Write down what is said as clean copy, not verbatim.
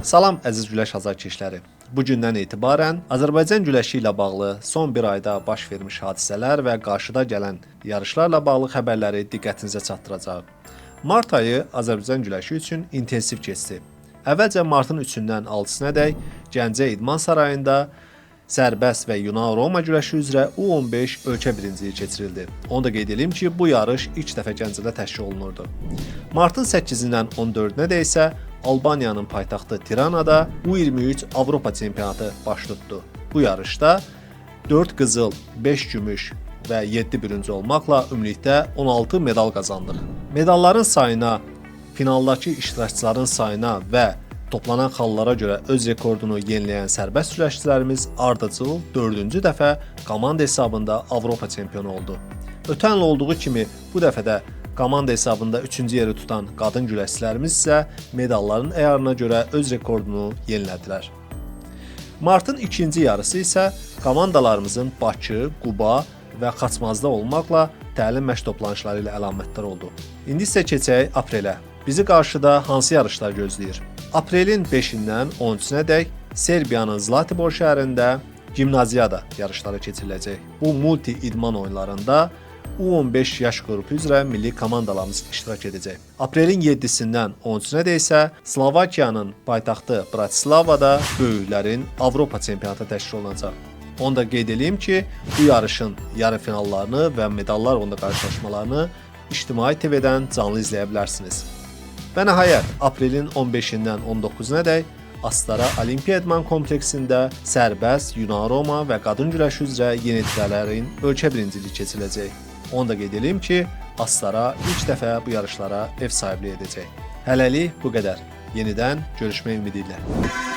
Salam əziz güləş azarkeşləri. Bu gündən etibarən Azərbaycan güləşi ilə bağlı son bir ayda baş vermiş hadisələr və qarşıda gələn yarışlarla bağlı xəbərləri diqqətinizə çatdıracağıq. Mart ayı Azərbaycan güləşi üçün intensiv keçdi. Əvvəlcə martın 3-dən 6-sınadək Gəncə İdman Sarayında sərbəst və Yunan-Roma güləşi üzrə U15 ölkə birinciliyi keçirildi. Onu da qeyd edim ki, bu yarış ilk dəfə Gəncədə təşkil olunurdu. Martın 8-dən 14-nə isə Albaniyanın paytaxtı Tiranada U23 Avropa çempionatı baş tutdu. Bu yarışda 4 qızıl, 5 gümüş və 7 bürünc olmaqla ümumilikdə 16 medal qazandıq. Medalların sayına, finaldakı iştirakçıların sayına və toplanan xallara görə öz rekordunu yeniləyən sərbəst güləşçilərimiz ardıcıl 4-cü dəfə komanda hesabında Avropa çempionu oldu. Ötən il olduğu kimi bu dəfə də komanda hesabında 3-cü yeri tutan qadın güləşçilərimiz isə medalların əyarına görə öz rekordunu yenilədilər. Martın ikinci yarısı isə komandalarımızın Bakı, Quba və Xaçmazda olmaqla təlim məşq toplanışları ilə əlamətdar oldu. İndi isə keçək aprelə. Bizi qarşıda hansı yarışlar gözləyir? Aprelin 5-dən 13-nədək Serbiyanın Zlatibor şəhərində Gimnaziyada yarışları keçiriləcək. Bu multi-idman oyunlarında U15 yaş qrupu üzrə milli komandalarımız iştirak edəcək. Aprelin 7-dən 13-nə isə Slovakiyanın paytaxtı Bratislavada böyüklərin Avropa çempionatı təşkil olunacaq. Onu da qeyd edeyim ki, bu yarışın yarı finallarını və medallar onda qarşılaşmalarını İctimai TV-dən canlı izləyə bilərsiniz. Və nəhayət, aprelin 15-dən 19-nədək Astara Olimpiya İdman kompleksində sərbəst, Yunan-Roma və qadın güləşi üzrə yeniltiklərin ölkə birinciliyi keçiriləcək. Onu da qeyd edeyim ki, Astara ilk dəfə bu yarışlara ev sahibliyi edəcək. Hələlik bu qədər. Yenidən görüşmək ümidi ilə.